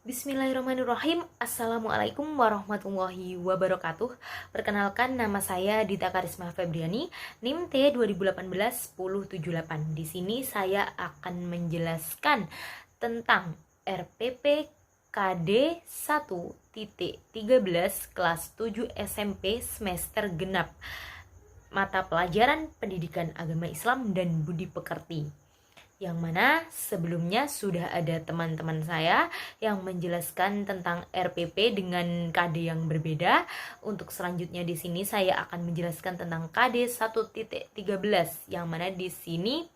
Bismillahirrahmanirrahim. Assalamualaikum warahmatullahi wabarakatuh. Perkenalkan, nama saya Dita Karisma Febriani, NIM T 2018-1078. Di sini saya akan menjelaskan tentang RPP KD 1.13 kelas 7 SMP semester genap, mata pelajaran Pendidikan Agama Islam dan Budi Pekerti, yang mana sebelumnya sudah ada teman-teman saya yang menjelaskan tentang RPP dengan KD yang berbeda. Untuk selanjutnya di sini saya akan menjelaskan tentang KD 1.13 yang mana di sini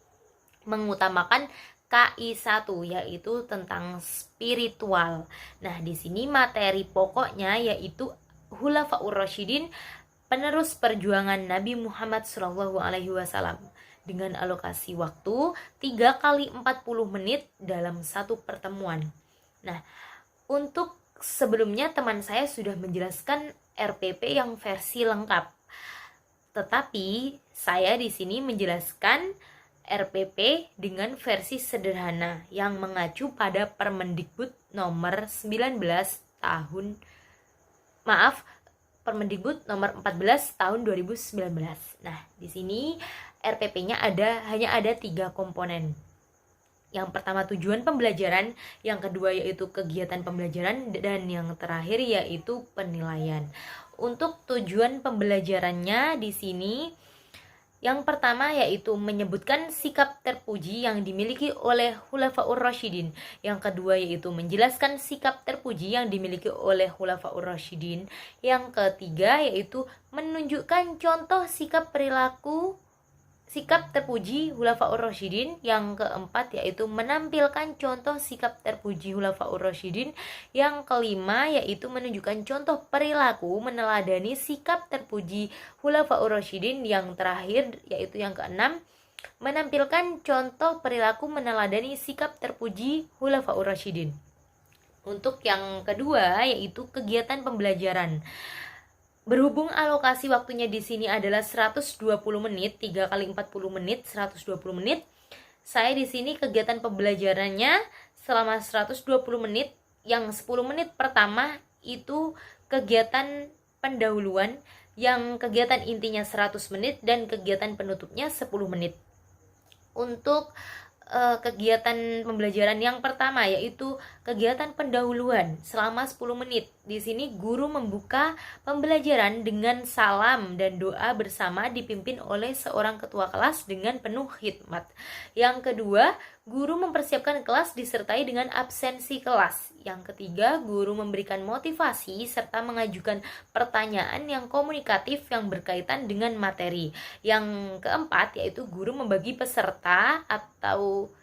mengutamakan KI 1, yaitu tentang spiritual. Nah, di sini materi pokoknya yaitu Khulafaur Rasyidin, penerus perjuangan Nabi Muhammad SAW, dengan alokasi waktu 3 kali 40 menit dalam satu pertemuan. Nah, untuk sebelumnya teman saya sudah menjelaskan RPP yang versi lengkap. Tetapi saya di sini menjelaskan RPP dengan versi sederhana yang mengacu pada Permendikbud nomor 19 tahun Permendikbud nomor 14 tahun 2019. Nah, di sini RPP-nya hanya ada 3 komponen. Yang pertama tujuan pembelajaran, yang kedua yaitu kegiatan pembelajaran, dan yang terakhir yaitu penilaian. Untuk tujuan pembelajarannya di sini yang pertama yaitu menyebutkan sikap terpuji yang dimiliki oleh Khulafaur Rasyidin. Yang kedua yaitu menjelaskan sikap terpuji yang dimiliki oleh Khulafaur Rasyidin. Yang ketiga yaitu menunjukkan contoh sikap terpuji Khulafaur Rasyidin. Yang keempat yaitu menampilkan contoh sikap terpuji Khulafaur Rasyidin. Yang kelima yaitu menunjukkan contoh perilaku meneladani sikap terpuji Khulafaur Rasyidin. Yang terakhir yaitu yang keenam, menampilkan contoh perilaku meneladani sikap terpuji Khulafaur Rasyidin. Untuk yang kedua yaitu kegiatan pembelajaran. Berhubung alokasi waktunya di sini adalah 120 menit, 3 kali 40 menit, 120 menit. Saya di sini kegiatan pembelajarannya selama 120 menit. Yang 10 menit pertama itu kegiatan pendahuluan, yang kegiatan intinya 100 menit dan kegiatan penutupnya 10 menit. Untuk kegiatan pembelajaran yang pertama yaitu kegiatan pendahuluan selama 10 menit. Di sini guru membuka pembelajaran dengan salam dan doa bersama dipimpin oleh seorang ketua kelas dengan penuh khidmat. Yang kedua, guru mempersiapkan kelas disertai dengan absensi kelas. Yang ketiga, guru memberikan motivasi serta mengajukan pertanyaan yang komunikatif yang berkaitan dengan materi. Yang keempat yaitu guru membagi peserta atau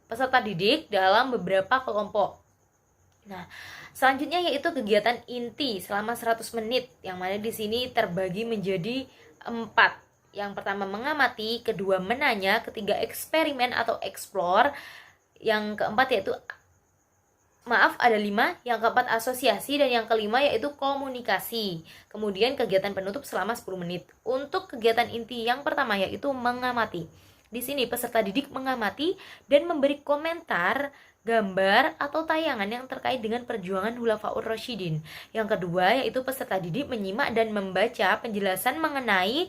peserta didik dalam beberapa kelompok. Nah, selanjutnya yaitu kegiatan inti selama 100 menit, yang mana di sini terbagi menjadi 4. Yang pertama mengamati, kedua menanya, ketiga eksperimen atau explore, yang keempat yaitu ada 5, yang keempat asosiasi, dan yang kelima yaitu komunikasi. Kemudian kegiatan penutup selama 10 menit. Untuk kegiatan inti yang pertama yaitu mengamati. Di sini peserta didik mengamati dan memberi komentar, gambar atau tayangan yang terkait dengan perjuangan Khulafaur Rasyidin. Yang kedua yaitu peserta didik menyimak dan membaca penjelasan mengenai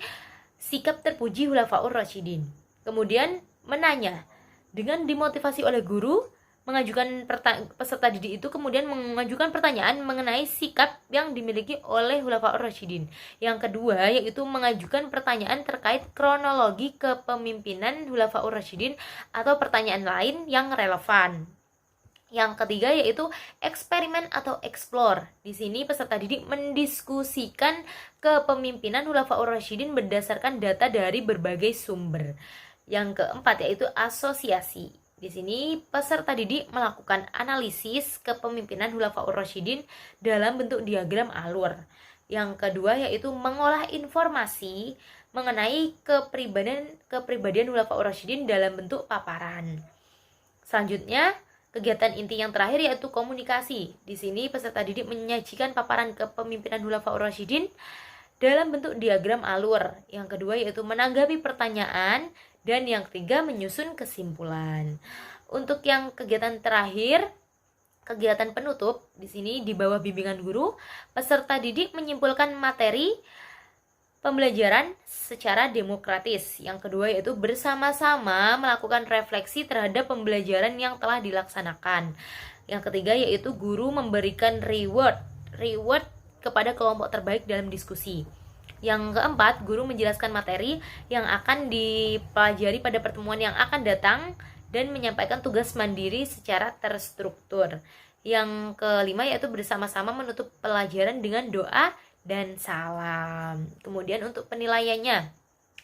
sikap terpuji Khulafaur Rasyidin. Kemudian menanya dengan dimotivasi oleh guru, peserta didik itu kemudian mengajukan pertanyaan mengenai sikap yang dimiliki oleh Khulafaur Rasyidin. Yang kedua yaitu mengajukan pertanyaan terkait kronologi kepemimpinan Khulafaur Rasyidin atau pertanyaan lain yang relevan. Yang ketiga yaitu eksperimen atau explore. Di sini peserta didik mendiskusikan kepemimpinan Khulafaur Rasyidin berdasarkan data dari berbagai sumber. Yang keempat yaitu asosiasi. Di sini peserta didik melakukan analisis kepemimpinan Khulafaur Rasyidin dalam bentuk diagram alur. Yang kedua yaitu mengolah informasi mengenai kepribadian Khulafaur Rasyidin dalam bentuk paparan. Selanjutnya, kegiatan inti yang terakhir yaitu komunikasi. Di sini peserta didik menyajikan paparan kepemimpinan Khulafaur Rasyidin dalam bentuk diagram alur. Yang kedua yaitu menanggapi pertanyaan, dan yang ketiga menyusun kesimpulan. Untuk yang kegiatan terakhir kegiatan penutup di sini di bawah bimbingan guru, peserta didik menyimpulkan materi pembelajaran secara demokratis. Yang kedua yaitu bersama-sama melakukan refleksi terhadap pembelajaran yang telah dilaksanakan. Yang ketiga yaitu guru memberikan reward kepada kelompok terbaik dalam diskusi. Yang keempat, guru menjelaskan materi yang akan dipelajari pada pertemuan yang akan datang dan menyampaikan tugas mandiri secara terstruktur. Yang kelima yaitu bersama-sama menutup pelajaran dengan doa dan salam. Kemudian untuk penilaiannya,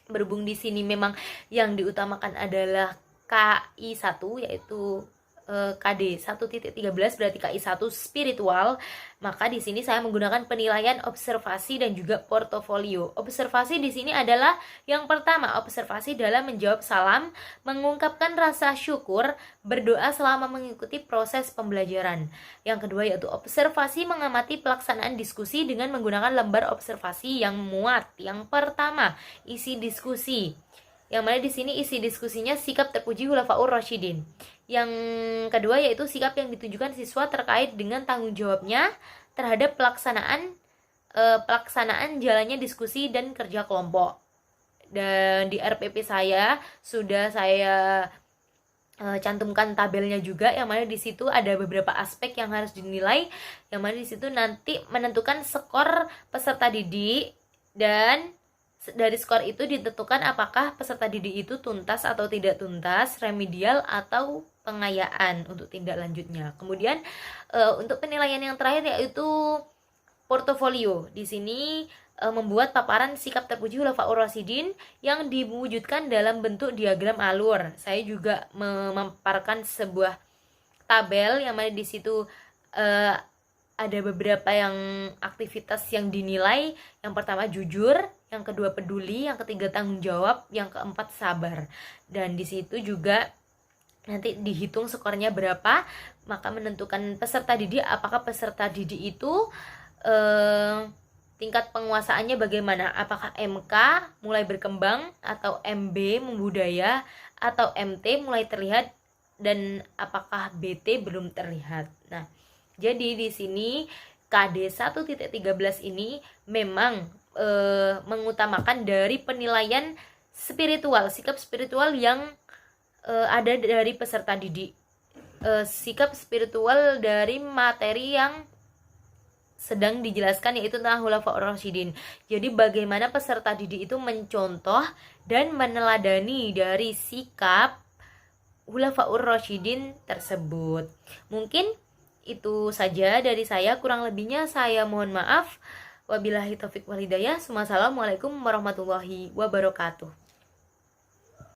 berhubung di sini memang yang diutamakan adalah KI 1 yaitu KD 1.13 berarti KI 1 spiritual, maka di sini saya menggunakan penilaian observasi dan juga portofolio. Observasi di sini adalah yang pertama, observasi dalam menjawab salam, mengungkapkan rasa syukur, berdoa selama mengikuti proses pembelajaran. Yang kedua yaitu observasi mengamati pelaksanaan diskusi dengan menggunakan lembar observasi yang muat. Yang pertama, isi diskusi. Yang mana di sini isi diskusinya sikap terpuji Khulafaur Rasyidin. Yang kedua yaitu sikap yang ditunjukkan siswa terkait dengan tanggung jawabnya terhadap pelaksanaan jalannya diskusi dan kerja kelompok. Dan di RPP saya sudah saya cantumkan tabelnya juga, yang mana di situ ada beberapa aspek yang harus dinilai, yang mana di situ nanti menentukan skor peserta didik, dan dari skor itu ditentukan apakah peserta didik itu tuntas atau tidak tuntas, remedial atau pengayaan untuk tindak lanjutnya. Kemudian untuk penilaian yang terakhir yaitu portofolio. Di sini membuat paparan sikap terpuji Khulafaur Rasyidin yang diwujudkan dalam bentuk diagram alur. Saya juga memaparkan sebuah tabel yang mana di situ ada beberapa yang aktivitas yang dinilai. Yang pertama jujur, yang kedua peduli, yang ketiga tanggung jawab, yang keempat sabar. Dan di situ juga nanti dihitung skornya berapa, maka menentukan peserta didik, apakah peserta didik itu tingkat penguasaannya bagaimana, apakah MK mulai berkembang, atau MB membudaya, atau MT mulai terlihat, dan apakah BT belum terlihat. Nah, jadi di sini KD 1.13 ini memang mengutamakan dari penilaian spiritual, sikap spiritual yang ada dari peserta didik, sikap spiritual dari materi yang sedang dijelaskan yaitu tentang Khulafaur Rasyidin. Jadi bagaimana peserta didik itu mencontoh dan meneladani dari sikap Khulafaur Rasyidin tersebut. Mungkin itu saja dari saya, kurang lebihnya saya mohon maaf. Wabillahi taufik wal hidayah. Wassalamualaikum warahmatullahi wabarakatuh.